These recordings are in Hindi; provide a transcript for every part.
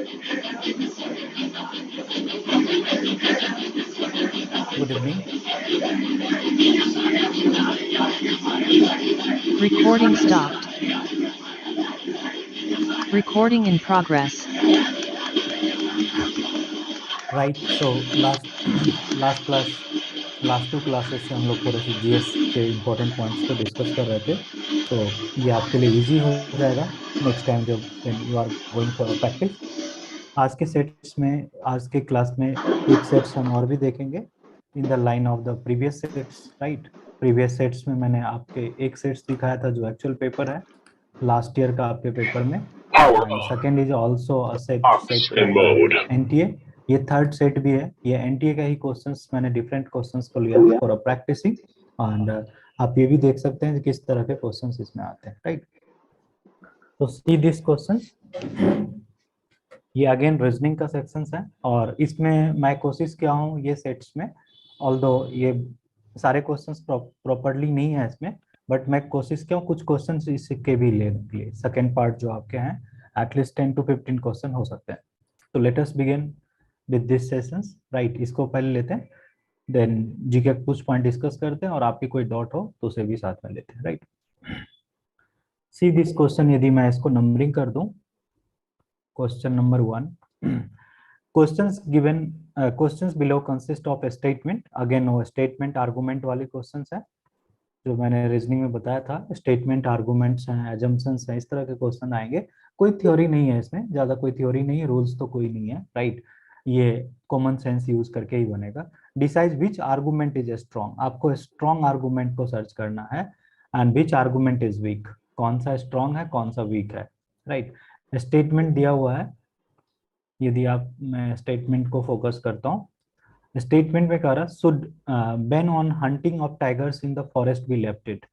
Good evening. Recording stopped. Recording in progress. Right. So last two classes से हम लोग थोड़े से जीएस के इम्पोर्टेंट पॉइंट्स को डिस्कस कर रहे थे। तो ये आपके लिए इजी हो जाएगा नेक्स्ट टाइम जब when you are going for a practice. आज के क्लास में एक सेट्स हम और भी देखेंगे in the line of the previous sets. Right, previous sets में मैंने आपके एक सेट्स दिखाया था जो एक्चुअल पेपर है लास्ट ईयर का आपके पेपर में, and second is also a set NTA. ये थर्ड सेट भी है, ये एनटीए का ही क्वेश्चंस मैंने डिफरेंट क्वेश्चंस को लिया फॉर अ प्रैक्टिसिंग, एंड आप ये भी देख सकते हैं किस तरह के क्वेश्चंस इसमें आते हैं। राइट, तो सी दिस क्वेश्चंस, ये अगेन रीजनिंग का सेक्शंस है और इसमें मैं कोशिश किया हूँ ये सेट्स में, ऑल्दो ये सारे क्वेश्चंस प्रॉपर्ली नहीं है इसमें, बट मैं कोशिश किया हूँ कुछ क्वेश्चंस इसके भी लेने के लिए। सेकेंड पार्ट जो आपके हैं एटलीस्ट 10 to 15 क्वेश्चन हो सकते हैं। तो let us begin with this sessions. Right, इसको पहले लेते हैं, देन जीके कुछ पॉइंट डिस्कस करते हैं और आपकी कोई डाउट हो तो उसे भी साथ में लेते हैं। राइट, सी दिस क्वेश्चन, यदि मैं इसको नंबरिंग कर दूं, question number 1, questions given, questions below consist of A statement. Again वो स्टेटमेंट आर्गुमेंट वाले क्वेश्चंस है जो मैंने रीजनिंग में बताया था। स्टेटमेंट आर्गुमेंट्स हैं, एजम्पशंस हैं, इस तरह के क्वेश्चन आएंगे। कोई थ्योरी नहीं है इसमें, ज्यादा कोई थ्योरी नहीं है, रूल्स तो कोई नहीं है। राइट, ये कॉमन सेंस यूज करके ही बनेगा। Decide which argument is strong, आपको स्ट्रॉन्ग आर्गुमेंट को सर्च करना है, and which argument is weak, कौन सा स्ट्रॉन्ग है कौन सा वीक है। राइट, स्टेटमेंट दिया हुआ है, यदि आप, मैं स्टेटमेंट को फोकस करता हूँ, स्टेटमेंट में कह रहा should ban on hunting of tigers in the forest be lifted.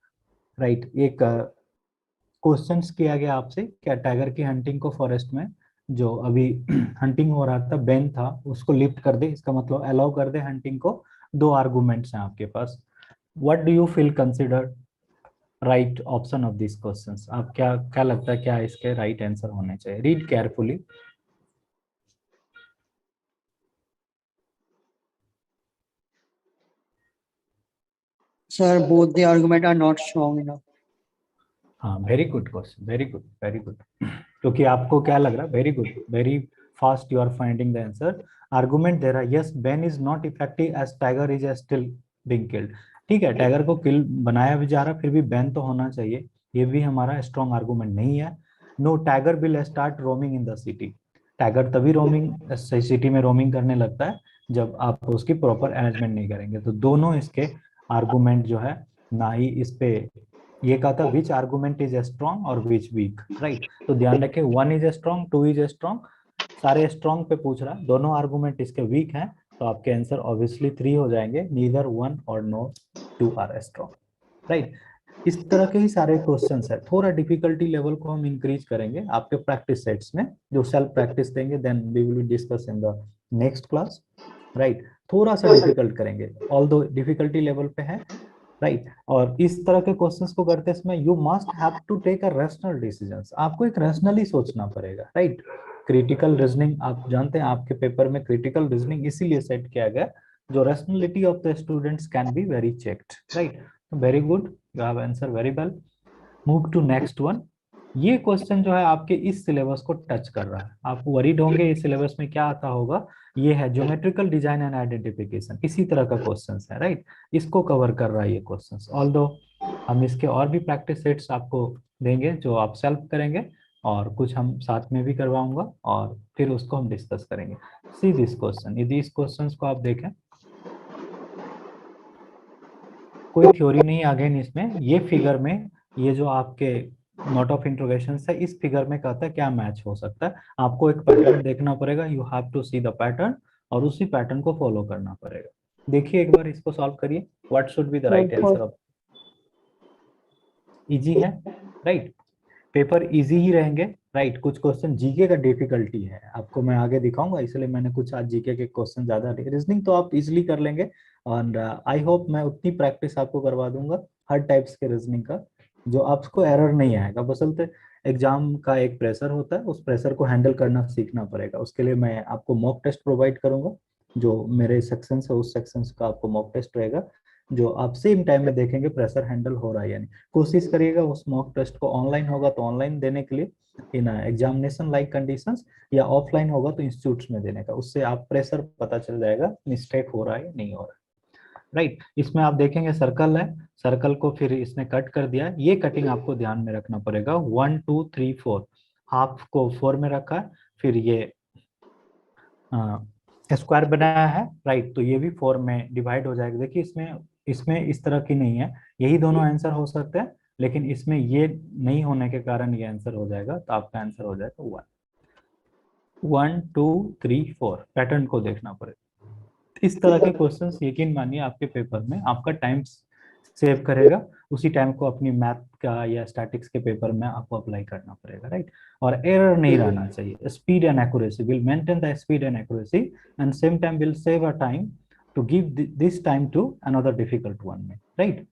Right, एक क्वेश्चन किया गया आपसे, क्या टाइगर की हंटिंग को फॉरेस्ट में जो अभी हंटिंग हो रहा था, बैन था, उसको लिफ्ट कर दे, इसका मतलब अलाउ कर दे हंटिंग को। दो आर्गुमेंट्स हैं आपके पास। What do you feel consider right option of this questions? आप क्या क्या लगता है क्या इसके राइट आंसर होने चाहिए? Read carefully. Sir, both the argument are not strong enough. हाँ, very good question, very good, very good. क्योंकि आपको क्या लग रहा है? Very good, very fast you are finding the answer. Argument दे रहा है, yes ban is not effective as tiger is still being killed. ठीक है, टाइगर को किल बनाया भी जा रहा, फिर भी बैन तो होना चाहिए, ये भी हमारा स्ट्रॉन्ग आर्गुमेंट नहीं है। No tiger will start roaming in the city, tiger तभी रोमिंग सिटी में रोमिंग करने लगता है जब आप उसकी प्रॉपर अरेंजमेंट नहीं करेंगे। तो दोनों इसके आर्गुमेंट जो है, ना ही इस पे ये कहा था विच आर्गुमेंट इज स्ट्रॉन्ग और विच वीक। राइट, तो ध्यान रखें, 1 इज स्ट्रॉन्ग, 2 इज स्ट्रॉन्ग, सारे स्ट्रॉन्ग पे पूछ रहा है, दोनों आर्गुमेंट इसके वीक हैं, तो आपके आंसर ऑब्वियसली 3 हो जाएंगे, नीदर 1 और नो 2 आर स्ट्रॉन्ग। राइट, इस तरह के ही सारे क्वेश्चंस है। थोड़ा डिफिकल्टी लेवल को हम इंक्रीज करेंगे आपके प्रैक्टिस सेट्स में, जो सेल्फ प्रैक्टिस देंगे, then we will discuss in the next class. Right, थोड़ा सा डिफिकल्ट करेंगे, ऑल्दो डिफिकल्टी लेवल पे है। राइट, और इस तरह के क्वेश्चंस को करते समय you must have to take a rational decisions, आपको एक रैशनली सोचना पड़ेगा। राइट, क्रिटिकल रीजनिंग, आप जानते हैं आपके पेपर में क्रिटिकल रीजनिंग इसीलिए सेट किया गया, जो rationality of the students can be very checked. Right, very good, you have answer very well. Move to next one. ये क्वेश्चन जो है आपके इस सिलेबस को टच कर रहा है, आप वरीड होंगे इस सिलेबस में क्या आता होगा। ये है ज्योमेट्रिकल डिजाइन एंड आइडेंटिफिकेशन, इसी तरह का क्वेश्चन है। राइट, इसको कवर कर रहा है ये क्वेश्चन, ऑल्दो हम इसके और भी प्रैक्टिस सेट्स आपको देंगे जो आप सेल्फ करेंगे, और कुछ हम साथ में भी करवाऊंगा, और फिर उसको हम डिस्कस करेंगे। सी दिस क्वेश्चन, यदि इस क्वेश्चन को आप देखें, कोई थ्योरी नहीं अगेन इसमें, ये फिगर में, ये जो आपके नोट ऑफ इंट्रोगेशन है, इस फिगर में कहता है क्या मैच हो सकता है। आपको एक पैटर्न देखना पड़ेगा, you have to see the pattern, और उसी पैटर्न को फॉलो करना पड़ेगा। देखिए एक बार इसको सॉल्व करिए, what should be the right answer of. Easy है, राइट, पेपर इजी ही रहेंगे। राइट, कुछ क्वेश्चन जीके का डिफिकल्टी है, आपको मैं आगे दिखाऊंगा, इसलिए मैंने कुछ आज जीके के क्वेश्चन ज्यादा, रीजनिंग तो आप इजीली कर लेंगे, और आई होप मैं उतनी प्रैक्टिस आपको करवा दूंगा हर टाइप्स के रीजनिंग का, जो आपको एरर नहीं आएगा। बसलते एग्जाम का एक प्रेशर होता है, उस प्रेशर को हैंडल करना सीखना पड़ेगा। उसके लिए मैं आपको मॉक टेस्ट प्रोवाइड करूंगा, जो मेरे सेक्शन है उस सेक्शन का आपको मॉक टेस्ट रहेगा, जो आप सेम टाइम में देखेंगे प्रेशर हैंडल हो रहा है या नहीं। कोशिश करिएगा उस मॉक टेस्ट को ऑनलाइन होगा तो ऑनलाइन देने के लिए इन एग्जामिनेशन लाइक कंडीशंस, या ऑफलाइन होगा तो इंस्टीट्यूट्स में देने का। उससे आप प्रेशर पता चल जाएगा मिस्टेक हो रहा है या नहीं हो रहा है, राइट। इसमें आप देखेंगे सर्कल है, सर्कल को फिर इसने कट कर दिया। ये कटिंग आपको ध्यान में रखना पड़ेगा। 1 2 3 4, हाफ को 4 में रखा है, फिर ये स्क्वायर बनाया है, राइट। तो ये भी 4 में डिवाइड हो जाएगा। देखिए इसमें इसमें इस तरह की नहीं है, यही दोनों आंसर हो सकते हैं, लेकिन इसमें ये नहीं होने के कारण ये आंसर हो जाएगा। तो आपका आंसर हो जाएगा 1 1 2 3 4। पैटर्न को देखना पड़ेगा। इस तरह के क्वेश्चंस यकीन मानिए आपके पेपर में आपका टाइम सेव करेगा। उसी टाइम को अपनी मैथ का या स्टैटिक्स के पेपर में आपको अप्लाई करना पड़ेगा, राइट। और एरर नहीं रहना चाहिए। Speed and accuracy will maintain the speed and accuracy and same time will save a time to give this time to another difficult one में, राइट।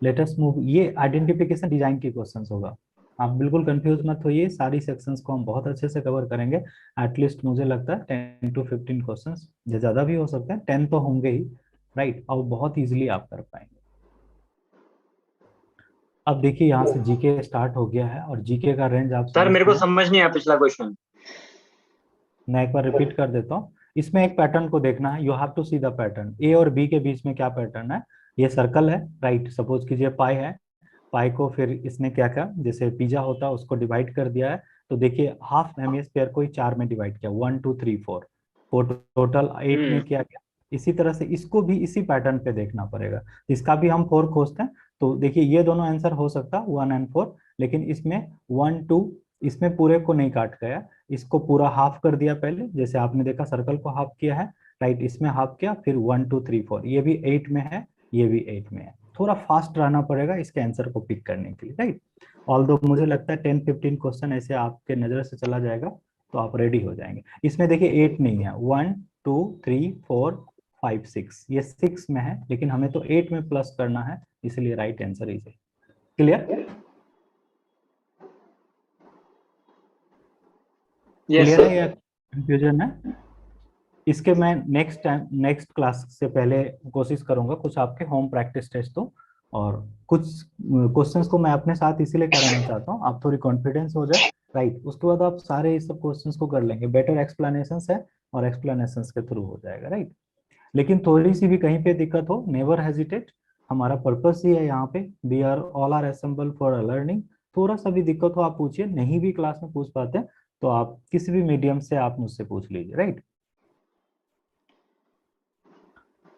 Let us move. ये आइडेंटिफिकेशन डिजाइन की क्वेश्चंस होगा। आप बिल्कुल कंफ्यूज मत होइए, सारी सेक्शंस को हम बहुत अच्छे से कवर करेंगे। एटलीस्ट मुझे लगता है 10 to 15 क्वेश्चंस, ज्यादा भी हो सकते हैं, 10 तो होंगे ही, राइट। और बहुत इजीली आप कर पाएंगे। अब देखिए यहाँ से जीके स्टार्ट हो गया है, और जीके का रेंज आप सर मेरे को समझते हैं। समझ नहीं आया पिछला क्वेश्चन। मैं एक बार रिपीट कर देता हूँ। इसमें एक पैटर्न को देखना है, you have to see the pattern. A और बी के बीच में क्या पैटर्न है। ये सर्कल है, राइट। सपोज कीजिए पाई है, पाई को फिर इसने क्या किया, जैसे पिज्जा होता है उसको डिवाइड कर दिया है। तो देखिए हाफ हेमिस्फीयर को ही 4 में डिवाइड किया, 1 2 3 4, टोटल 8 में किया गया। इसी तरह से इसको भी इसी पैटर्न पे देखना पड़ेगा। इसका भी हम 4 खोजते हैं। तो देखिए ये दोनों आंसर हो सकता है 1 and 4, लेकिन इसमें 1 2, इसमें पूरे को नहीं काट गया, इसको पूरा हाफ कर दिया पहले, जैसे आपने देखा सर्कल को हाफ किया है, राइट। इसमें हाफ किया, फिर 1 2 3 4, ये भी 8 में है, ये भी 8 में है। थोड़ा फास्ट रहना पड़ेगा इसके आंसर को पिक करने के लिए, राइट। ऑल्दो मुझे लगता है 10-15 क्वेश्चन ऐसे आपके नजर से चला जाएगा तो आप रेडी हो जाएंगे। इसमें देखिए 8 नहीं है, 1 2 3 4 5 6, ये 6 में है, लेकिन हमें तो 8 में प्लस करना है, इसलिए right answer is clear. Clear है या कंफ्यूजन है। इसके मैं नेक्स्ट क्लास से पहले कोशिश करूंगा कुछ आपके होम प्रैक्टिस टेस्ट हो, और कुछ क्वेश्चंस को मैं अपने साथ इसीलिए कराना चाहता हूँ, आप थोड़ी कॉन्फिडेंस हो जाए, राइट। उसके बाद आप सारे इस सब क्वेश्चंस को कर लेंगे। बेटर एक्सप्लेनेशंस है, और एक्सप्लेनेशंस के थ्रू हो जाएगा, राइट। लेकिन थोड़ी सी भी कहीं पे दिक्कत हो, नेवर हेजिटेट। हमारा पर्पस ही है यहाँ पे, we are all are assemble for learning. थोड़ा सा भी दिक्कत हो आप पूछिए, नहीं भी क्लास में पूछ पाते हैं तो आप किसी भी मीडियम से आप मुझसे पूछ लीजिए, राइट।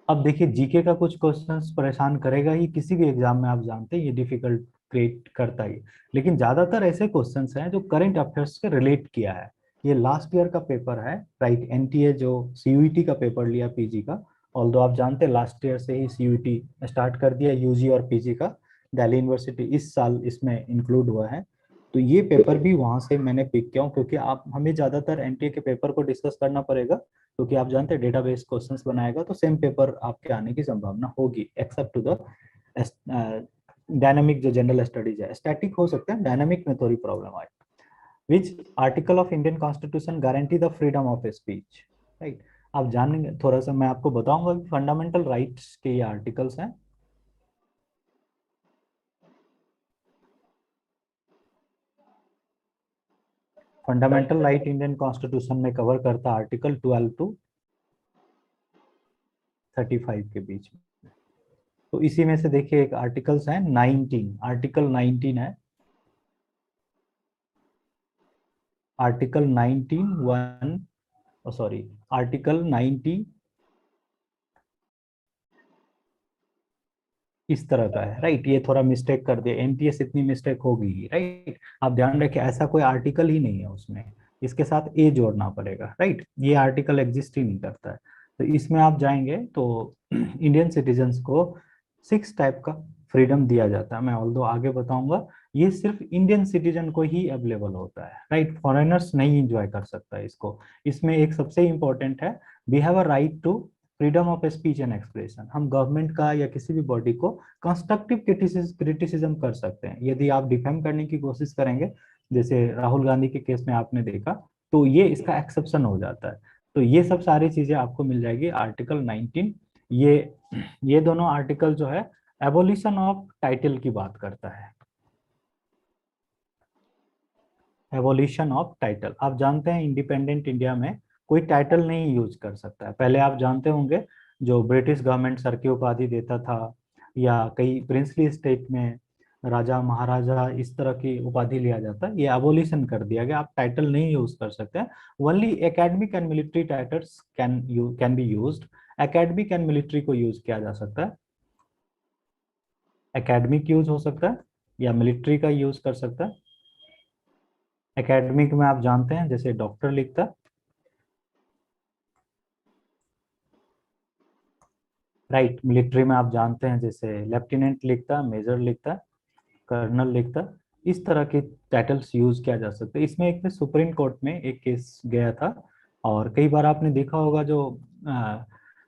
अब देखिए जीके का कुछ क्वेश्चंस परेशान करेगा ही, किसी भी एग्जाम में आप जानते हैं ये डिफिकल्ट क्रिएट करता ही। लेकिन ज्यादातर ऐसे क्वेश्चंस हैं जो करंट अफेयर्स से रिलेट किया है। ये लास्ट ईयर का पेपर है, राइट। एनटीए जो सीयूईटी का पेपर लिया पीजी का, ऑल्दो आप जानते हैं लास्ट ईयर से ही सीयूईटी स्टार्ट कर दिया यूजी और पीजी का। दिल्ली यूनिवर्सिटी इस साल इसमें इंक्लूड हुआ है। तो ये पेपर भी वहां से मैंने पिक किया हूँ, क्योंकि आप हमें ज्यादातर एनटीए के पेपर को डिस्कस करना पड़ेगा, क्योंकि आप जानते हैं डेटाबेस क्वेश्चंस बनाएगा तो सेम पेपर आपके आने की संभावना होगी, एक्सेप्ट टू द डायनामिक जो जनरल स्टडीज है। स्टैटिक हो सकता है, डायनामिक में थोड़ी प्रॉब्लम आए। विच article of Indian constitution guarantee the freedom of speech, right. आप जानेंगे थोड़ा सा, मैं आपको बताऊंगा कि फंडामेंटल राइट्स के ये आर्टिकल्स हैं। फंडामेंटल राइट इंडियन कॉन्स्टिट्यूशन में कवर करता आर्टिकल 12 to 35 के बीच में। तो इसी में से देखिए एक आर्टिकल्स है 19, आर्टिकल 19 है, आर्टिकल 19 सॉरी आर्टिकल 90 इस तरह का है, राइट। ये थोड़ा मिस्टेक कर दिया, एनटीएस इतनी मिस्टेक होगी, राइट। आप ध्यान रखें ऐसा कोई आर्टिकल ही नहीं है उसमें, इसके साथ ए जोड़ना पड़ेगा, राइट। ये आर्टिकल एग्जिस्ट ही नहीं करता है। तो इसमें आप जाएंगे तो इंडियन सिटीजन्स को 6 टाइप का फ्रीडम दिया जाता है। मैं ऑल्दो आगे बताऊंगा, ये सिर्फ इंडियन सिटीजन को ही अवेलेबल होता है, राइट। फॉरेनर्स नहीं इंजॉय कर सकता है इसको। इसमें एक सबसे इंपॉर्टेंट है, we have a right to freedom of speech and expression. हम गवर्नमेंट का या किसी भी बॉडी को कंस्ट्रक्टिव क्रिटिसिज्म कर सकते हैं। यदि आप डिफेम करने की कोशिश करेंगे जैसे राहुल गांधी के केस में आपने देखा, तो ये इसका एक्सेप्शन हो जाता है। तो ये सब सारी चीजें आपको मिल जाएगी आर्टिकल 19। ये ये दोनों आर्टिकल जो है एबोलिशन ऑफ टाइटल की बात करता है। एवोल्यूशन ऑफ टाइटल, आप जानते हैं इंडिपेंडेंट इंडिया में कोई टाइटल नहीं यूज कर सकता है। पहले आप जानते होंगे जो ब्रिटिश गवर्नमेंट सर की उपाधि देता था, या कई प्रिंसली स्टेट में राजा महाराजा इस तरह की उपाधि लिया जाता है, ये एवोल्यूशन कर दिया गया। आप टाइटल नहीं यूज कर सकते हैं। Only academic and military titles can be used. Academic and military को यूज किया जा सकता है, एकेडमिक यूज हो सकता है या मिलिट्री का यूज कर सकता है। एकेडमिक में आप जानते हैं जैसे डॉक्टर लिखता है, राइट। मिलिट्री में आप जानते हैं जैसे लेफ्टिनेंट लिखता है, मेजर लिखता है, कर्नल लिखता है। इस तरह के टाइटल्स यूज किया जा सकता है। इसमें एक सुप्रीम कोर्ट में एक केस गया था, और कई बार आपने देखा होगा जो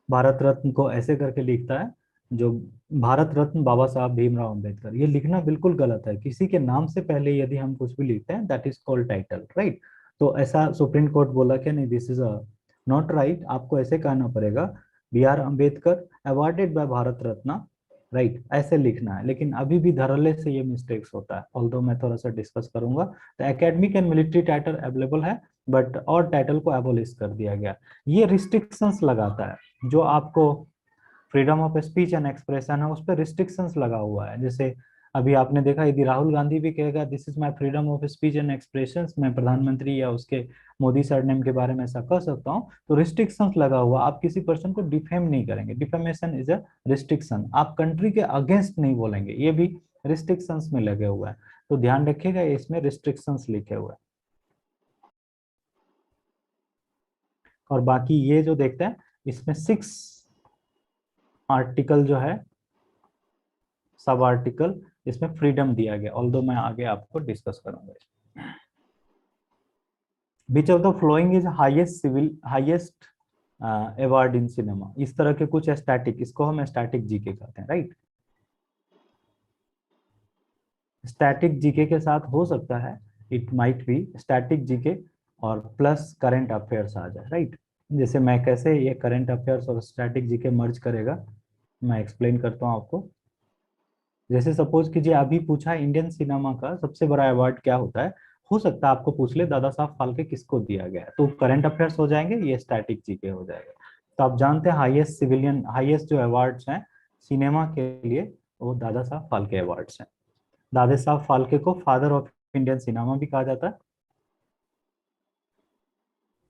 भारत रत्न को ऐसे करके लिखता है, जो भारत रत्न बाबा साहब भीमराव अंबेडकर, ये लिखना बिल्कुल गलत है। किसी के नाम से पहले यदि हम कुछ भी लिखते हैं that is called title, right. तो ऐसा सुप्रीम कोर्ट बोला कि नहीं, this is a not right, आपको ऐसे कहना पड़ेगा B R Ambedkar awarded by Bharat Ratna, right, ऐसे लिखना है। लेकिन अभी भी धड़ल्ले से ये मिस्टेक्स होता है, ऑल्दो मैं थोड़ा सा डिस्कस करूंगा। तो academic and military title available है, बट और टाइटल को एबोलिश कर दिया गया। ये रिस्ट्रिक्शंस लगाता है, जो आपको freedom of speech and expression है उस पर रिस्ट्रिक्शंस लगा हुआ है। जैसे अभी आपने देखा यदि राहुल गांधी भी कहेगा this is my freedom of speech and expression, मैं प्रधानमंत्री या उसके मोदी सरनेम के बारे में ऐसा कह सकता हूँ, तो रिस्ट्रिक्शंस लगा हुआ। आप किसी पर्सन को डिफेम नहीं करेंगे, डिफेमेशन इज अ रिस्ट्रिक्शन। आप कंट्री के अगेंस्ट नहीं बोलेंगे, ये भी रिस्ट्रिक्शंस में लगे हुए हैं। तो ध्यान रखिएगा इसमें रिस्ट्रिक्शंस लिखे हुए हैं। और बाकी ये जो देखते हैं इसमें 6 आर्टिकल जो है, सब आर्टिकल, इसमें फ्रीडम दिया गया, ऑल्दो मैं आगे आपको डिस्कस करूंगा। Which of the following is highest award in cinema, इस तरह के कुछ स्टैटिक, इसको हम स्टैटिक जीके कहते हैं, राइट। स्टैटिक जीके के साथ हो सकता है, it might be static GK और प्लस करंट अफेयर्स आ जाए, राइट। जैसे मैं कैसे ये करंट अफेयर्स और स्टैटिक जीके मर्ज करेगा, मैं एक्सप्लेन करता हूँ आपको। जैसे सपोज कीजिए अभी पूछा इंडियन सिनेमा का सबसे बड़ा अवार्ड क्या होता है, हो सकता है आपको पूछ ले दादा साहब फाल्के किसको दिया गया है, तो करंट अफेयर्स हो जाएंगे, ये स्टैटिक जीके हो जाएगा। तो आप जानते हैं हाईएस्ट सिविलियन, हाईएस्ट जो अवार्ड्स हैं सिनेमा के लिए, वो दादा साहब फाल्के अवार्ड्स हैं। दादा साहब फाल्के को फादर ऑफ इंडियन सिनेमा भी कहा जाता है,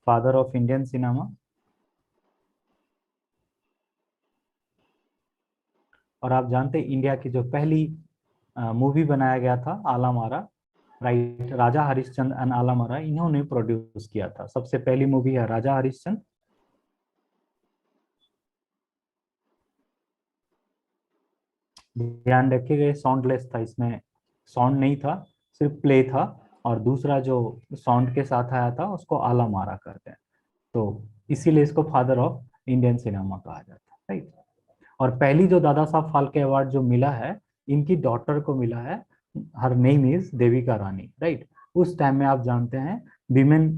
फादर ऑफ इंडियन सिनेमा। और आप जानते हैं इंडिया की जो पहली मूवी बनाया गया था आला मारा, राइट, राजा हरिश्चंद्र एंड आला मारा, इन्होंने प्रोड्यूस किया था। सबसे पहली मूवी है राजा हरिश्चंद्र। ध्यान रखिएगा साउंडलेस था, इसमें साउंड नहीं था, सिर्फ प्ले था। और दूसरा जो साउंड के साथ आया था उसको आला मारा करते हैं, तो इसीलिए इसको फादर ऑफ इंडियन सिनेमा कहा जाता है, राइट। और पहली जो दादा साहब फाल्के अवार्ड जो मिला है, इनकी डॉटर को मिला है, her name is Devika Rani, right. उस टाइम में आप जानते हैं विमेन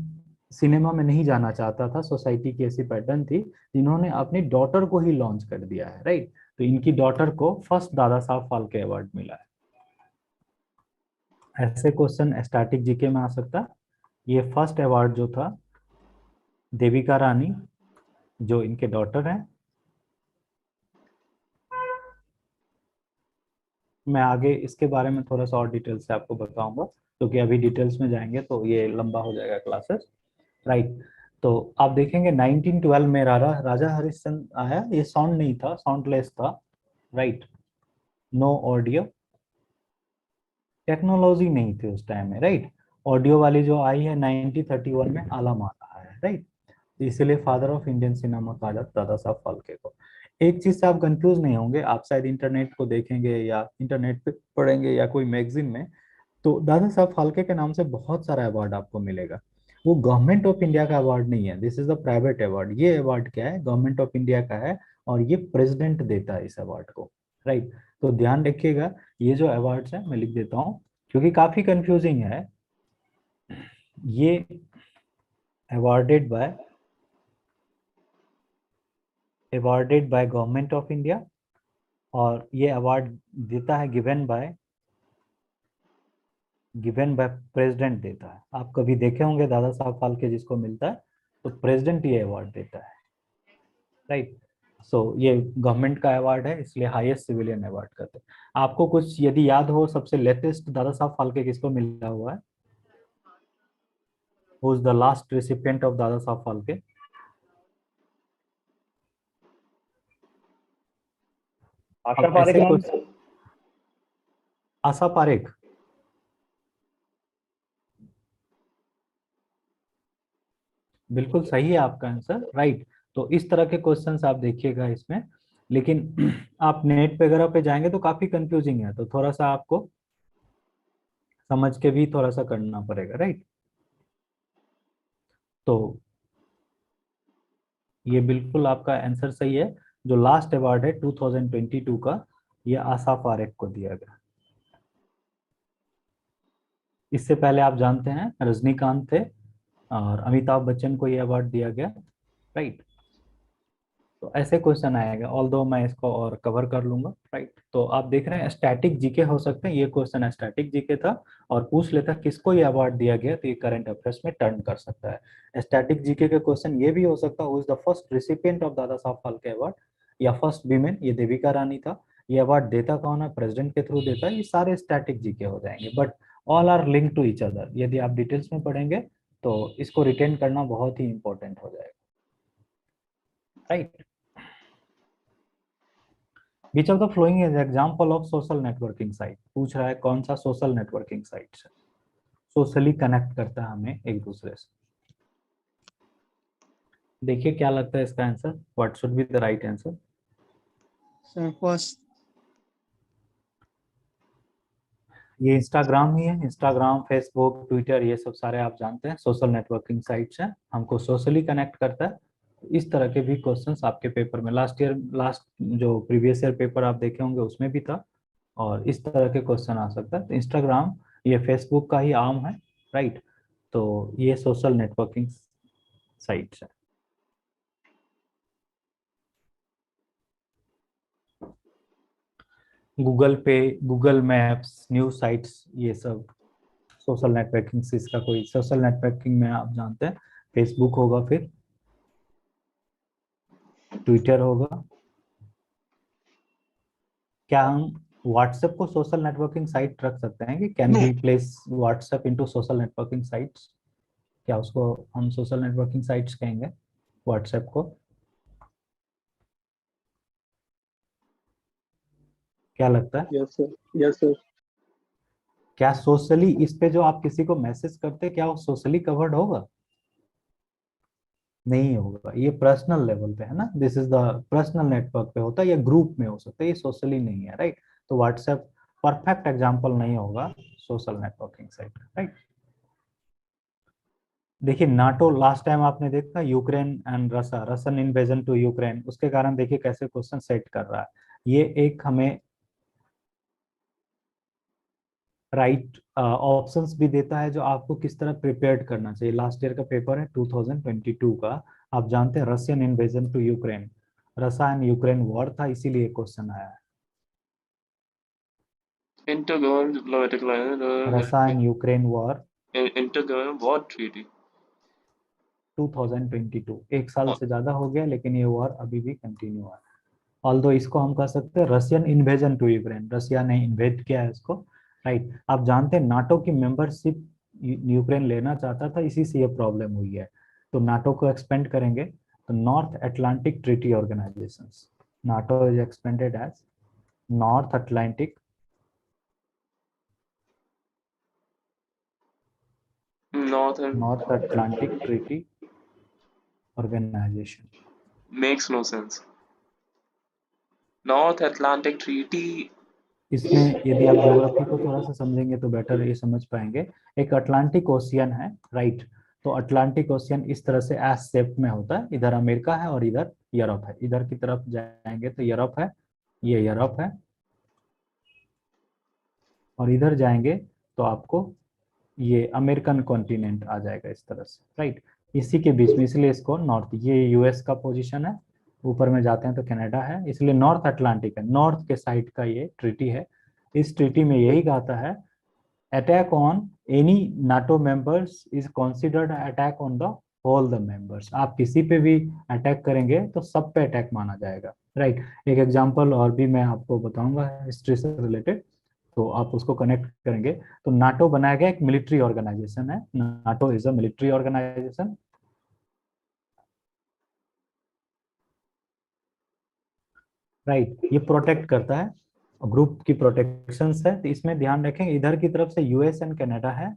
सिनेमा में नहीं जाना चाहता था, सोसाइटी की ऐसी पैटर्न थी, इन्होंने अपनी डॉटर को ही लॉन्च कर दिया है, राइट। तो इनकी डॉटर को फर्स्ट दादा साहब फाल्के अवार्ड मिला है। ऐसे क्वेश्चन स्टैटिक जीके में आ सकता है। ये फर्स्ट अवार्ड जो था देविका रानी, जो इनके डॉटर हैं। मैं आगे इसके बारे में थोड़ा सा और डिटेल से आपको बताऊंगा, क्योंकि अभी डिटेल्स में जाएंगे तो ये लंबा हो जाएगा क्लासेस, राइट। तो आप देखेंगे 1912 में राजा हरिश्चंद्र आया, ये साउंड नहीं था, साउंडलेस था, राइट, नो ऑडियो, टेक्नोलॉजी नहीं थी उस टाइम में, राइट। ऑडियो वाली जो आई है 1931 में आला मारा है, राइट। इसलिए फादर ऑफ इंडियन सिनेमा कहा जाता दादा साहब फाल्के को। एक चीज से आप कंफ्यूज नहीं होंगे, आप शायद इंटरनेट को देखेंगे या इंटरनेट पे पढ़ेंगे या कोई मैगजीन में, तो दादा साहब फाल्के के नाम से बहुत सारा अवार्ड आपको मिलेगा। वो गवर्नमेंट ऑफ इंडिया का अवार्ड नहीं है, this is a private award. ये अवार्ड क्या है, गवर्नमेंट ऑफ इंडिया का है, और ये प्रेसिडेंट देता है इस अवार्ड को, राइट। तो ध्यान रखिएगा, ये जो अवार्ड्स है मैं लिख देता हूँ क्योंकि काफी कंफ्यूजिंग है। ये awarded by government of India, और ये अवार्ड देता है गिवन बाय प्रेसिडेंट देता है। आप कभी देखे होंगे दादा साहब फाल्के जिसको मिलता है, तो प्रेसिडेंट ये अवार्ड देता है, राइट। सो ये गवर्नमेंट का अवार्ड है, इसलिए हाईएस्ट सिविलियन अवार्ड कहते हैं। आपको कुछ यदि याद हो, सबसे लेटेस्ट दादा साहब फाल्के किसको मिला हुआ है? Who is the last recipient of Dada Saheb Phalke? आशा अब पारेख ऐसे मैम। कुछ, आशा पारेख, बिल्कुल सही है आपका आंसर, राइट। तो इस तरह के क्वेश्चंस आप देखिएगा इसमें, लेकिन आप नेट पे वगैरह पे जाएंगे तो काफी कंफ्यूजिंग है, तो थोड़ा सा आपको समझ के भी थोड़ा सा करना पड़ेगा, राइट। तो ये बिल्कुल आपका आंसर सही है। जो लास्ट अवार्ड है 2022 का, ये आशा पारेख को दिया गया। इससे पहले आप जानते हैं रजनीकांत थे, और अमिताभ बच्चन को ये अवार्ड दिया गया, राइट। तो ऐसे क्वेश्चन आएगा, ऑल्दो मैं इसको और कवर कर लूंगा, राइट। तो आप देख रहे हैं स्टैटिक जीके हो सकते हैं, ये क्वेश्चन स्टैटिक जीके था, और पूछ लेता किसको ये अवार्ड दिया गया, तो ये करंट अफेयर्स में टर्न कर सकता है। स्टैटिक जीके के क्वेश्चन ये भी हो सकता है, who is the first recipient of Dada Saheb Phalke award, या फर्स्ट वीमेन, ये देविका रानी था। ये अवार्ड देता कौन है? प्रेसिडेंट के थ्रू देता है। ये सारे स्टैटिक जीके हो जाएंगे, but all are link to each other. यदि आप डिटेल्स में पढ़ेंगे तो इसको रिटेन करना बहुत ही इंपॉर्टेंट हो जाएगा, right. Which of the following is example of social networking site? पूछ रहा है कौन सा सोशल नेटवर्किंग साइट है, सोशली कनेक्ट करता है हमें एक दूसरे से। देखिए क्या लगता है इसका answer, what should be the right answer? Sir, first, ये इंस्टाग्राम ही है। इंस्टाग्राम, फेसबुक, ट्विटर, ये सब सारे आप जानते हैं सोशल नेटवर्किंग साइट्स हैं, हमको सोशली कनेक्ट करता है। इस तरह के भी क्वेश्चंस आपके पेपर में लास्ट जो प्रीवियस ईयर पेपर आप देखे होंगे उसमें भी था, और इस तरह के क्वेश्चन आ सकता है। तो इंस्टाग्राम ये फेसबुक का ही आर्म है, राइट। तो ये सोशल नेटवर्किंग साइट्स है। गूगल पे, गूगल मैप्स, न्यूज साइट्स, ये सब सोशल नेटवर्किंग से, इसका कोई सोशल नेटवर्किंग में आप जानते हैं फेसबुक होगा, फिर ट्विटर होगा। क्या हम व्हाट्सएप को सोशल नेटवर्किंग साइट रख सकते हैं कि can we place WhatsApp into social networking sites? क्या उसको हम सोशल नेटवर्किंग साइट्स कहेंगे व्हाट्सएप को? क्या लगता है? Yes sir, yes sir. क्या सोशली इस पे जो आप किसी को मैसेज करते, क्या वो सोशली कवर्ड होगा? नहीं होगा। ये पर्सनल लेवल पे है ना, this is the personal network पे होता है, या ग्रुप में हो सकता है, ये सोशली नहीं है, राइट। तो व्हाट्सएप परफेक्ट एग्जांपल नहीं होगा सोशल नेटवर्किंग साइट, राइट। देखिए नाटो, लास्ट टाइम आपने देखा Ukraine and Russian invasion to Ukraine, उसके कारण देखिए कैसे क्वेश्चन सेट कर रहा है। ये एक हमें राइट ऑप्शंस भी देता है जो आपको किस तरह प्रिपेयर्ड करना चाहिए। लास्ट ईयर का पेपर है 2022 का, आप जानते हैं Russian invasion to Ukraine, Russia and Ukraine war था, इसीलिए क्वेश्चन आया है। Russia and Ukraine war intergovernment war treaty 2022, एक साल से ज्यादा हो गया, लेकिन ये वॉर अभी भी कंटिन्यू है। ऑल्दो इसको हम कह सकते हैं Russian invasion to Ukraine, Russia ने इन्वेड किया है इसको, राइट। आप जानते हैं नाटो की मेंबरशिप यूक्रेन लेना चाहता था, इसी से ये प्रॉब्लम हुई है। तो नाटो को एक्सपेंड करेंगे तो North Atlantic Treaty Organisation, NATO is expanded as North Atlantic North Atlantic Treaty Organisation. Makes no sense. North Atlantic Treaty. इसमें यदि आप ज्योग्राफी को थोड़ा सा समझेंगे तो बेटर ये समझ पाएंगे। एक अटलांटिक ओशियन है, राइट। तो अटलांटिक ओशियन इस तरह से एस शेप में होता है, इधर अमेरिका है और इधर यूरोप है। इधर की तरफ जाएंगे तो यूरोप है, ये यूरोप है, और इधर जाएंगे तो आपको ये अमेरिकन कॉन्टिनेंट आ जाएगा इस तरह से, राइट। इसी के बीच में, इसलिए इसको नॉर्थ, ये यूएस का पोजीशन है, ऊपर में जाते हैं तो कनाडा है, इसलिए नॉर्थ अटलांटिक है, नॉर्थ के साइड का ये ट्रीटी है। इस ट्रीटी में यही कहता है attack on any NATO members is considered attack on the all the members. आप किसी पे भी अटैक करेंगे तो सब पे अटैक माना जाएगा, राइट। एक एग्जांपल और भी मैं आपको बताऊंगा हिस्ट्री से रिलेटेड, तो आप उसको कनेक्ट करेंगे। तो नाटो बनाया गया एक मिलिट्री ऑर्गेनाइजेशन है, NATO is a military organisation, right. ये प्रोटेक्ट करता है, ग्रुप की प्रोटेक्शन है। तो इसमें ध्यान रखें, इधर की तरफ से यूएस एंड कनाडा है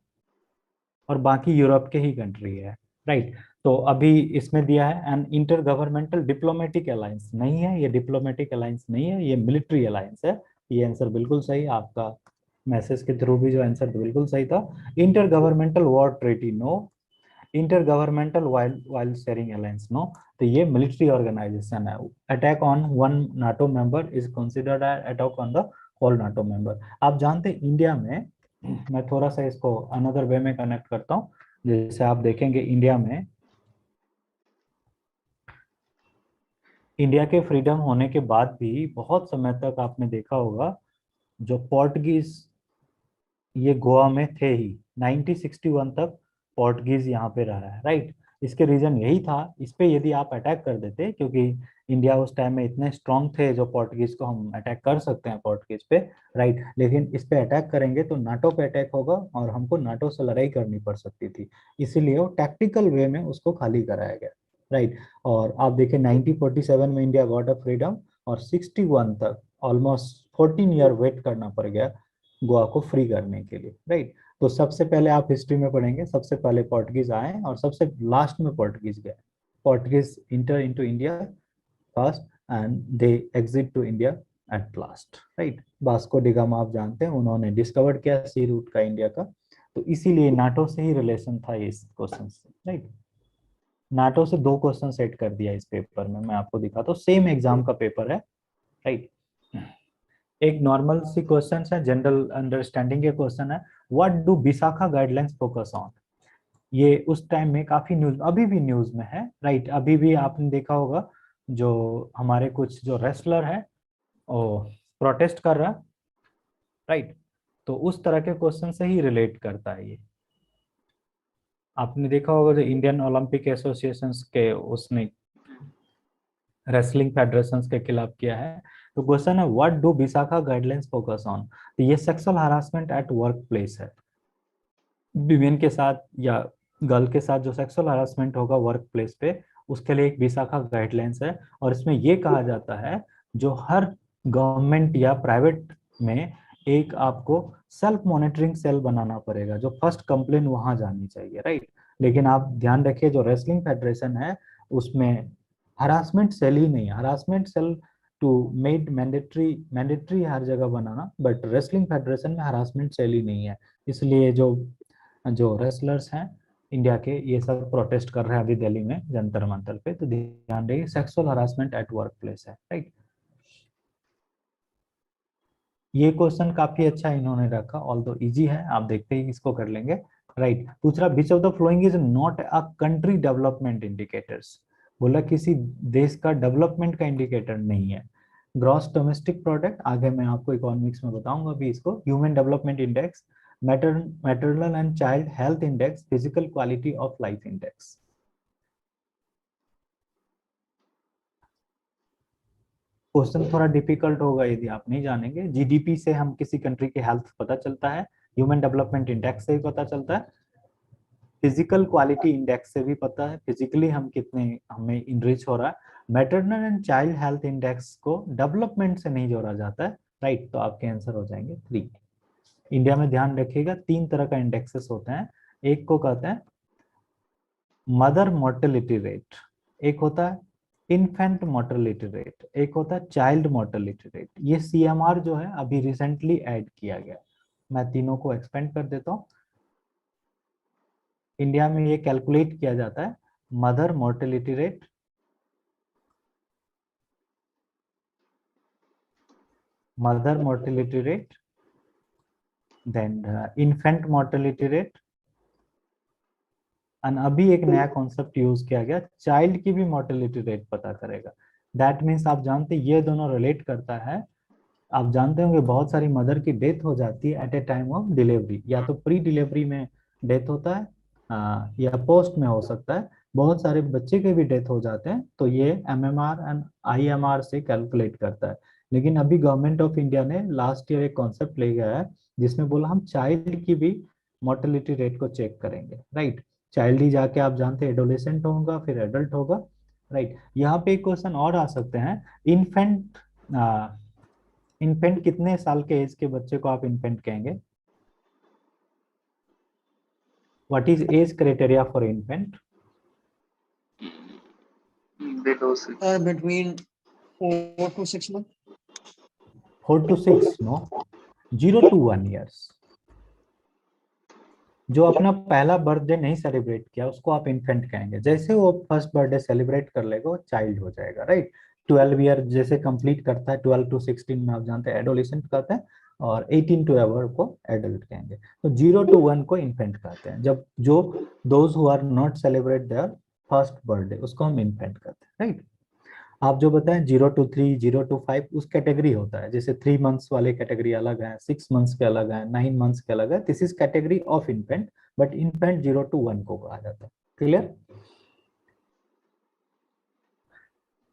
और बाकी यूरोप के ही कंट्री है, राइट। तो अभी इसमें दिया है an inter governmental diplomatic alliance, नहीं है ये डिप्लोमेटिक अलायंस नहीं है, ये मिलिट्री अलायंस है। ये आंसर बिल्कुल सही, आपका मैसेज के थ्रू भी जो आंसर बिल्कुल सही था। Inter governmental war treaty no, inter governmental wild sharing alliance no. तो ये मिलिट्री ऑर्गेनाइजेशन है। Attack on one NATO member is considered attack on the whole NATO member. आप जानते हैं इंडिया में, मैं थोड़ा सा इसको अनदर वे में कनेक्ट करता हूँ। जैसे आप देखेंगे इंडिया में, इंडिया के फ्रीडम होने के बाद भी बहुत समय तक आपने देखा होगा जो पोर्टुगीज ये गोवा में थे ही, 1961 तक पोर्टुगीज यहाँ पे रहा है, राइट। इसके रीजन यही था, इस पे यदि आप अटैक कर देते, क्योंकि इंडिया उस टाइम में इतने स्ट्रांग थे जो पोर्टुगीज को हम अटैक कर सकते हैं पोर्टुगीज पे, राइट। लेकिन इस पे अटैक करेंगे तो नाटो पे अटैक होगा और हमको नाटो से लड़ाई करनी पड़ सकती थी, इसीलिए वो टैक्टिकल वे में उसको खाली कराया गया, राइट। और आप देखिए 1947 में इंडिया गॉट अ फ्रीडम और 61 तक ऑलमोस्ट 14 ईयर वेट करना पड़ गया गोवा को फ्री करने के लिए, राइट। तो सबसे पहले आप हिस्ट्री में पढ़ेंगे, सबसे पहले पोर्टुगीज आए और सबसे लास्ट में पोर्टुगीज गए। Portuguese enter into India first and they exit to India at last, right. Vasco da Gama आप जानते हैं, उन्होंने डिस्कवर किया सी रूट का इंडिया का, तो इसीलिए नाटो से ही रिलेशन था इस क्वेश्चन से, राइट। नाटो से दो क्वेश्चन सेट कर दिया इस पेपर में, मैं आपको दिखाता हूँ, सेम एग्जाम का पेपर है, राइट। एक नॉर्मल सी क्वेश्चन है, जनरल अंडरस्टैंडिंग के क्वेश्चन है, what do Vishakha guidelines focus on. ये उस टाइम में काफी न्यूज, अभी भी न्यूज में है, राइट। अभी भी आपने देखा होगा जो हमारे कुछ जो रेसलर है वो प्रोटेस्ट कर रहा, राइट। तो उस तरह के क्वेश्चन से ही रिलेट करता है ये। आपने देखा होगा जो इंडियन ओलंपिक एसोसिएशन के उसने रेसलिंग फेडरेशन के खिलाफ किया है, तो क्वेश्चन है what do Vishakha guidelines focus on. तो ये sexual harassment at work place है, विमेन के साथ या गर्ल के साथ जो सेक्सुअल हरासमेंट होगा वर्क प्लेस पे, उसके लिए एक विशाखा गाइडलाइंस है। और इसमें ये कहा जाता है जो हर गवर्नमेंट या प्राइवेट में एक आपको सेल्फ मॉनिटरिंग सेल बनाना पड़ेगा, जो फर्स्ट कंप्लेन वहां जानी चाहिए, राइट। लेकिन आप ध्यान रखिए जो रेसलिंग फेडरेशन है उसमें हरासमेंट सेल ही नहीं है, harassment cell to made mandatory हर जगह बनाना, बट रेसलिंग फेडरेशन में हरासमेंट सेल ही नहीं है। इसलिए जो जो रेसलर्स हैं इंडिया के, ये सब प्रोटेस्ट कर रहे हैं अभी दिल्ली में जंतर मंतर पे। तो ध्यान रखिए sexual harassment at work place है, राइट। ये क्वेश्चन काफी अच्छा इन्होंने रखा, ऑल्दो इजी है, आप देखते ही इसको कर लेंगे, राइट। दूसरा, which of the following is not a country development indicators. बोला किसी देश का डेवलपमेंट का इंडिकेटर नहीं है। ग्रॉस डोमेस्टिक प्रोडक्ट, आगे मैं आपको इकोनॉमिक्स में बताऊंगा अभी इसको, human development index, maternal and child health index, physical quality of life index. Question थोड़ा डिफिकल्ट होगा यदि आप नहीं जानेंगे। जीडीपी से हम किसी कंट्री की हेल्थ पता चलता है, ह्यूमन डेवलपमेंट इंडेक्स से भी पता चलता है, फिजिकल क्वालिटी इंडेक्स से भी पता है फिजिकली हम कितने हमें इनरिच हो रहा है। Maternal and child health index को डेवलपमेंट से नहीं जोड़ा जाता है, राइट। तो आपके आंसर हो जाएंगे 3। इंडिया में ध्यान रखिएगा 3 तरह का इंडेक्सेस होते हैं, एक को कहते हैं मदर मोर्टेलिटी रेट, एक होता है इन्फेंट मोर्टेलिटी रेट, एक होता है चाइल्ड मोर्टेलिटी रेट। ये सीएमआर जो है अभी रिसेंटली ऐड किया गया, मैं तीनों को एक्सपेंड कर देता हूँ। इंडिया में ये कैलकुलेट किया जाता है mother mortality rate, then infant mortality rate and अभी एक नया कॉन्सेप्ट यूज किया गया, चाइल्ड की भी मोर्टेलिटी रेट पता करेगा। दैट मीन्स आप जानते हैं ये दोनों रिलेट करता है। आप जानते होंगे बहुत सारी मदर की डेथ हो जाती है at a time of delivery, या तो प्री डिलीवरी में डेथ होता है या पोस्ट में हो सकता है। बहुत सारे बच्चे के भी डेथ हो जाते हैं, तो ये एमएमआर एंड आईएमआर से कैलकुलेट करता है। लेकिन अभी गवर्नमेंट ऑफ इंडिया ने लास्ट ईयर एक कॉन्सेप्ट ले गया है जिसमें बोला हम चाइल्ड की भी मोर्टेलिटी रेट को चेक करेंगे, राइट। चाइल्ड ही जाके आप जानते हैं एडोलेसेंट होगा फिर एडल्ट होगा, राइट। यहाँ पे एक क्वेश्चन और आ सकते हैं, इन्फेंट इन्फेंट कितने साल के एज के बच्चे को आप इन्फेंट कहेंगे? What is age criteria for infant? Below 6. Between 4 to 6 months. 4 to 6, no, 0 to 1 years। जो अपना पहला बर्थडे नहीं सेलिब्रेट किया उसको आप इन्फेंट कहेंगे। जैसे वो फर्स्ट बर्थडे सेलिब्रेट कर लेगा वो चाइल्ड हो जाएगा, राइट। 12 ईयर जैसे कंप्लीट करता है, 12 to 16 में आप जानते हैं एडोलेसेंट कहते हैं, और 18 to एवर को एडल्ट कहेंगे। तो 0 to 1 को इन्फेंट कहते हैं। जब जो those who are not celebrate their first birthday उसको हम इन्फेंट कहते हैं, राइट। आप जो बताएं 0 to 3, 0 to 5 उस कैटेगरी होता है। जैसे 3 मंथ्स वाले कैटेगरी अलग है, 6 मंथ्स के अलग है, 9 मंथ्स के अलग है। This is category of infant, but infant 0 to 1 को कहा जाता है। क्लियर?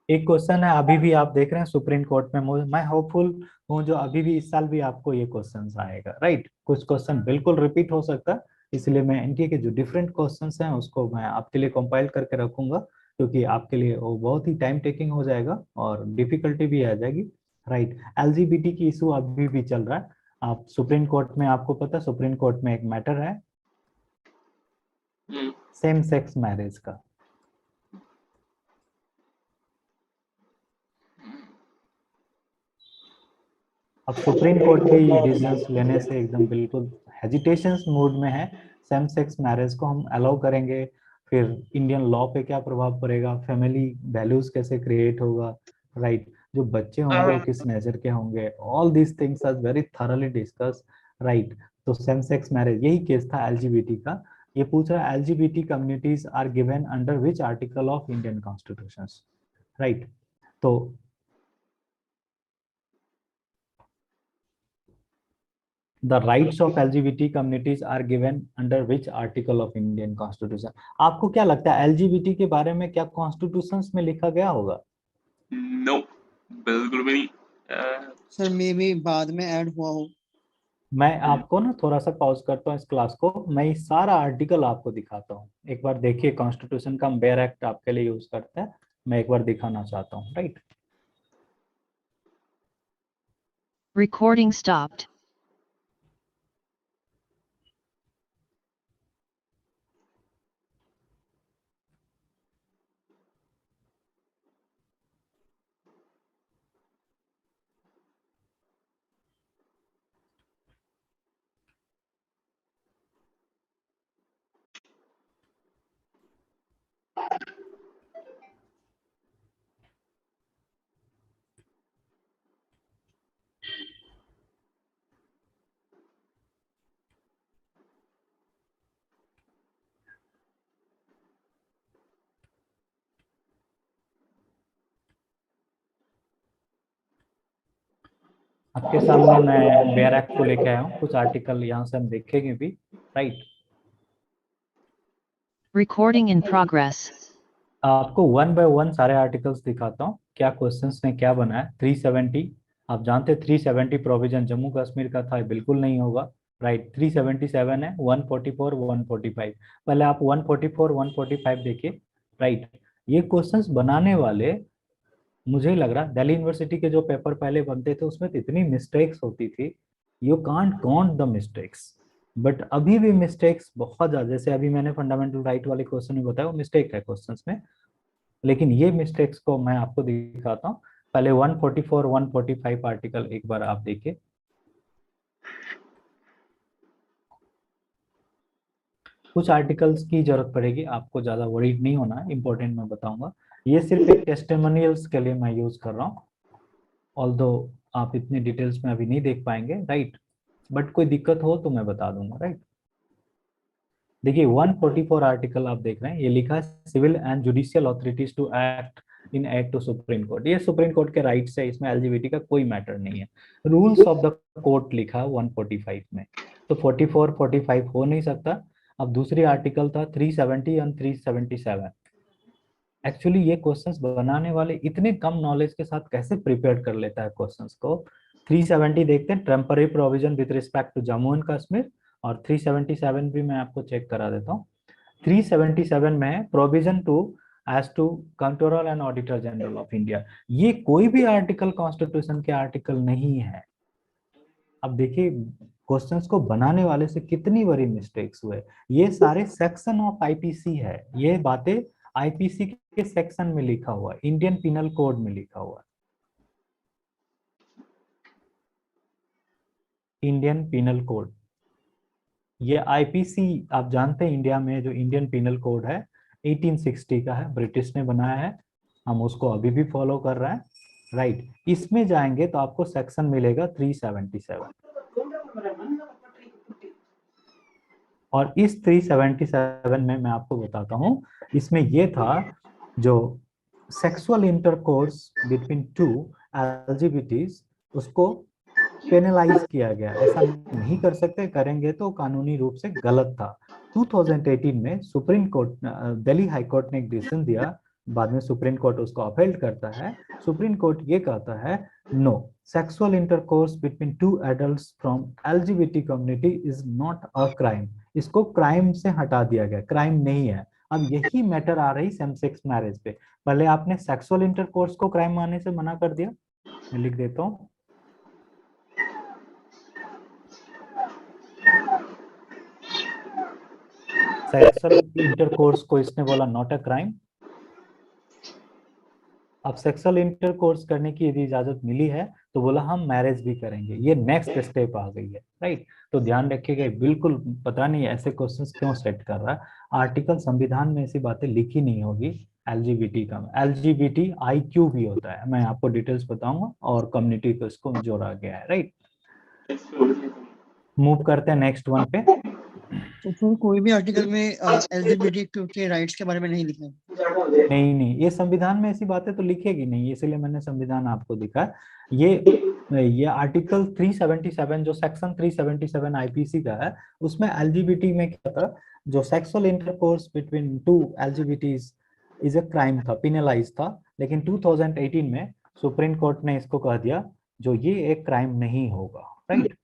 एक क्वेश्चन है अभी भी आप देख रहे हैं सुप्रीम कोर्ट में, मैं होपफुल हूँ जो अभी भी इस साल भी आपको ये क्वेश्चन आएगा, राइट। कुछ क्वेश्चन बिल्कुल रिपीट हो सकता है, इसलिए मैं एनटीए के जो डिफरेंट क्वेश्चंस हैं उसको मैं आपके लिए कंपाइल करके रखूंगा, क्योंकि आपके लिए वो बहुत ही टाइम टेकिंग हो जाएगा और डिफिकल्टी भी आ जाएगी, राइट। एलजीबीटी की इशू अभी भी चल रहा है। आप सुप्रीम कोर्ट में, आपको पता है सुप्रीम कोर्ट में एक मैटर है सेम सेक्स मैरिज का। अब सुप्रीम कोर्ट भी डिसीजंस लेने से एकदम बिल्कुल हेजिटेशंस मूड में है। सेम सेक्स मैरिज को हम अलाउ करेंगे, फिर इंडियन लॉ पे क्या प्रभाव पड़ेगा, फैमिली वैल्यूज कैसे क्रिएट होगा, राइट। जो बच्चे होंगे वो किस नेचर के होंगे, all these things are very thoroughly discuss, right. तो सेम सेक्स मैरिज यही केस था एलजीबीटी का। ये पूछ रहा है LGBT communities are given under which article of Indian constitution, right. तो the rights of LGBT communities are given under which article of Indian Constitution? आपको क्या लगता है LGBT के बारे में क्या कॉन्स्टिट्यूशंस में लिखा गया होगा? No, बिल्कुल भी नहीं। सर मे बी बाद में ऐड हुआ हो। मैं आपको ना थोड़ा सा पॉज करता हूँ इस क्लास को, मैं ये सारा आर्टिकल आपको दिखाता हूँ। एक बार देखिए, कॉन्स्टिट्यूशन का हम बेयर एक्ट आपके लिए यूज करते हैं, मैं एक बार दिखाना चाहता हूँ, राइट। Recording stopped. आपके सामने मैं बेयर एक्ट को लेके आया हूँ, कुछ आर्टिकल यहाँ से हम देखेंगे भी, राइट। Recording in progress. आपको 1 by 1 सारे आर्टिकल्स दिखाता हूँ क्या क्वेश्चंस ने क्या बनाया। 370, आप जानते हैं 370 प्रोविजन जम्मू कश्मीर का था, बिल्कुल नहीं होगा, राइट। 377 है, 144, 145। पहले आप 144, 145 देखिए, राइट। ये क्वेश्चंस बनाने वाले, मुझे लग रहा दिल्ली यूनिवर्सिटी के जो पेपर पहले बनते थे उसमें तो इतनी मिस्टेक्स होती थी, you can't count the mistakes. But अभी भी मिस्टेक्स बहुत ज्यादा, जैसे अभी मैंने फंडामेंटल राइट वाले क्वेश्चन में बताया वो मिस्टेक है क्वेश्चंस में, लेकिन ये मिस्टेक्स को मैं आपको दिखाता हूँ। पहले 144, 145 आर्टिकल एक बार आप देखिए। कुछ आर्टिकल्स की जरूरत पड़ेगी, आपको ज्यादा वरीड नहीं होना है, इंपॉर्टेंट मैं बताऊंगा। ये सिर्फ एक टेस्टिमोनियल्स के लिए मैं यूज कर रहा हूँ, ऑल्दो आप इतनी डिटेल्स में अभी नहीं देख पाएंगे, राइट। बट कोई दिक्कत हो तो मैं बता दूंगा, राइट। देखिए 144 आर्टिकल आप देख रहे हैं, ये लिखा है civil and judicial authorities to act in aid to Supreme Court. ये सुप्रीम कोर्ट के राइट्स है, इसमें एलजीबीटी का कोई मैटर नहीं है। रूल्स ऑफ द कोर्ट लिखा है 145 में, तो 44 45 हो नहीं सकता। अब दूसरी आर्टिकल था 370 और 377। एक्चुअली ये क्वेश्चंस बनाने वाले इतने कम नॉलेज के साथ कैसे प्रिपेयर कर लेता है क्वेश्चंस को। 370 देखते हैं, temporary provision with respect to Jammu and Kashmir, और 377 भी मैं आपको चेक करा देता हूँ। 377 में है provision to as to controller and auditor general of India. ये कोई भी आर्टिकल कॉन्स्टिट्यूशन के आर्टिकल नहीं है। अब देखिए क्वेश्चंस को बनाने वाले से कितनी बड़ी मिस्टेक्स हुए। ये सारे सेक्शन ऑफ आईपीसी है, ये बातें आईपीसी के सेक्शन में लिखा हुआ है, इंडियन पिनल कोड में लिखा हुआ है। इंडियन पिनल कोड, ये आईपीसी आप जानते हैं इंडिया में जो इंडियन पिनल कोड है 1860 का है, ब्रिटिश ने बनाया है, हम उसको अभी भी फॉलो कर रहे हैं, राइट। इसमें जाएंगे तो आपको सेक्शन मिलेगा 377, और इस 377 में मैं आपको बताता हूं, इसमें ये था जो सेक्सुअल इंटरकोर्स बिटवीन टू एलजीबीटीज, उसको पेनलाइज किया गया। ऐसा नहीं कर सकते, करेंगे तो कानूनी रूप से गलत था। 2018 में supreme court, Delhi high court ने एक डिसीजन दिया, बाद में सुप्रीम कोर्ट उसको अपील करता है। सुप्रीम कोर्ट ये कहता है no, sexual intercourse between two adults from LGBT community is not a crime. इसको क्राइम से हटा दिया गया, क्राइम नहीं है। अब यही मैटर आ रही सेम सेक्स मैरिज पे। पहले आपने सेक्सुअल इंटरकोर्स को क्राइम मानने से मना कर दिया, मैं लिख देता हूँ, सेक्सुअल इंटरकोर्स को इसने बोला नॉट अ क्राइम। अब सेक्सुअल इंटरकोर्स करने की यदि इजाजत मिली है तो बोला हम मैरिज भी करेंगे, ये नेक्स्ट स्टेप आ गई है, राइट। तो ध्यान रखिएगा, बिल्कुल पता नहीं ऐसे क्वेश्चंस क्यों सेट कर रहा है। आर्टिकल संविधान में ऐसी बातें लिखी नहीं होगी। एलजीबीटी का एलजीबीटी आईक्यू भी होता है, मैं आपको डिटेल्स बताऊंगा, और कम्युनिटी को इसको जोड़ा गया है, राइट। मूव करते हैं नेक्स्ट वन पे। तो फिर कोई भी आर्टिकल में एलजीबीटी के राइट्स के बारे में नहीं लिखा है। नहीं, ये संविधान में ऐसी बातें तो लिखेगी नहीं, इसलिए मैंने संविधान आपको दिखा। ये आर्टिकल 377 जो सेक्शन 377 आईपीसी का है, उसमें एलजीबीटी में क्या था, जो sexual intercourse between two LGBTs is a crime था, पिनलाइज था। लेकिन 2018 में सुप्रीम कोर्ट ने इसको कह दिया जो ये एक क्राइम नहीं होगा, राइट।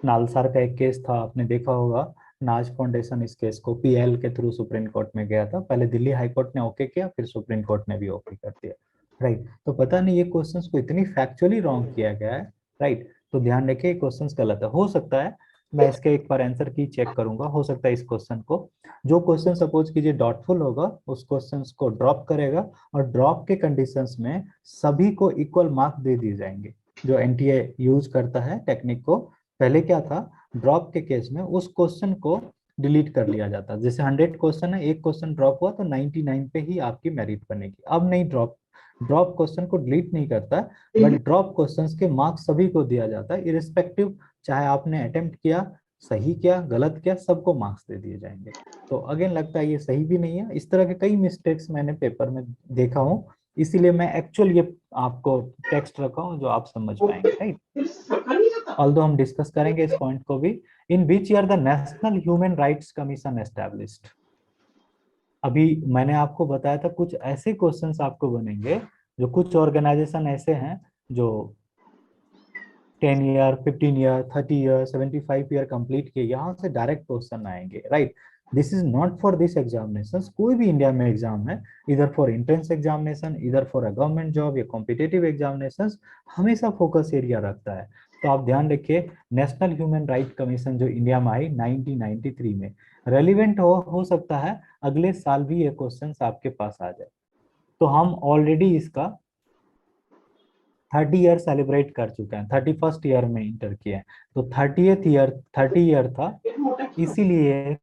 नालसार का एक केस था, आपने देखा होगा, नाज फाउंडेशन इस केस को पीएल के थ्रू सुप्रीम कोर्ट में गया था। पहले दिल्ली हाई कोर्ट ने ओके किया, फिर सुप्रीम कोर्ट ने भी ओके कर दिया, राइट। तो पता नहीं ये क्वेश्चंस को इतनी फैक्चुअली रॉन्ग किया गया है, राइट। तो ध्यान रखिए क्वेश्चंस गलत है। हो सकता है मैं इसके एक बार आंसर की चेक करूंगा, हो सकता है इस क्वेश्चन को, जो क्वेश्चन सपोज कीजिए डॉटफुल होगा उस क्वेश्चन को ड्रॉप करेगा, और ड्रॉप के कंडीशंस में सभी को इक्वल मार्क्स दे दिए जाएंगे। जो एनटीए यूज करता है टेक्निक को, पहले क्या था, ड्रॉप के केस में उस क्वेश्चन को डिलीट कर लिया जाता, जैसे 100 क्वेश्चन है, एक क्वेश्चन ड्रॉप हुआ तो 99 पे ही आपकी मेरिट बनेगी। अब नहीं, ड्रॉप क्वेश्चन को डिलीट नहीं करता, बट ड्रॉप क्वेश्चंस के मार्क्स सभी को दिया जाता है, इरिस्पेक्टिव चाहे आपने अटेम्प्ट किया, सही किया, गलत किया, सबको मार्क्स दे दिए जाएंगे। तो अगेन लगता है ये सही भी नहीं है। इस तरह के कई मिस्टेक्स मैंने पेपर में देखा हूँ, इसीलिए मैं एक्चुअल ये आपको टेक्स्ट रखा हूँ जो आप समझ पाएंगे, राइट। ऑल्दो हम डिस्कस करेंगे इस पॉइंट को भी। In which year the national human rights commission established. अभी मैंने आपको बताया था कुछ ऐसे क्वेश्चंस आपको बनेंगे, जो कुछ ऑर्गेनाइजेशन ऐसे हैं जो 10 year, 15 year, 30 year, 75 year complete किए, यहाँ से डायरेक्ट क्वेश्चन आएंगे, right. This is not for this examination. कोई भी इंडिया में एग्जाम है, इधर फॉर एंट्रेंस एग्जामिनेशन, इधर फॉर अ गवर्नमेंट जॉब या कॉम्पिटेटिव एग्जामिनेशन, हमेशा फोकस एरिया रखता है। तो आप ध्यान रखिए, नेशनल ह्यूमन राइट कमीशन जो इंडिया में आई 1993 में, रेलिवेंट हो सकता है अगले साल भी ये क्वेश्चन आपके पास आ जाए। तो हम ऑलरेडी इसका 30 ईयर सेलिब्रेट कर चुके हैं, 31st ईयर में इंटर किया है, तो 30th ईयर 30 ईयर था, इसीलिए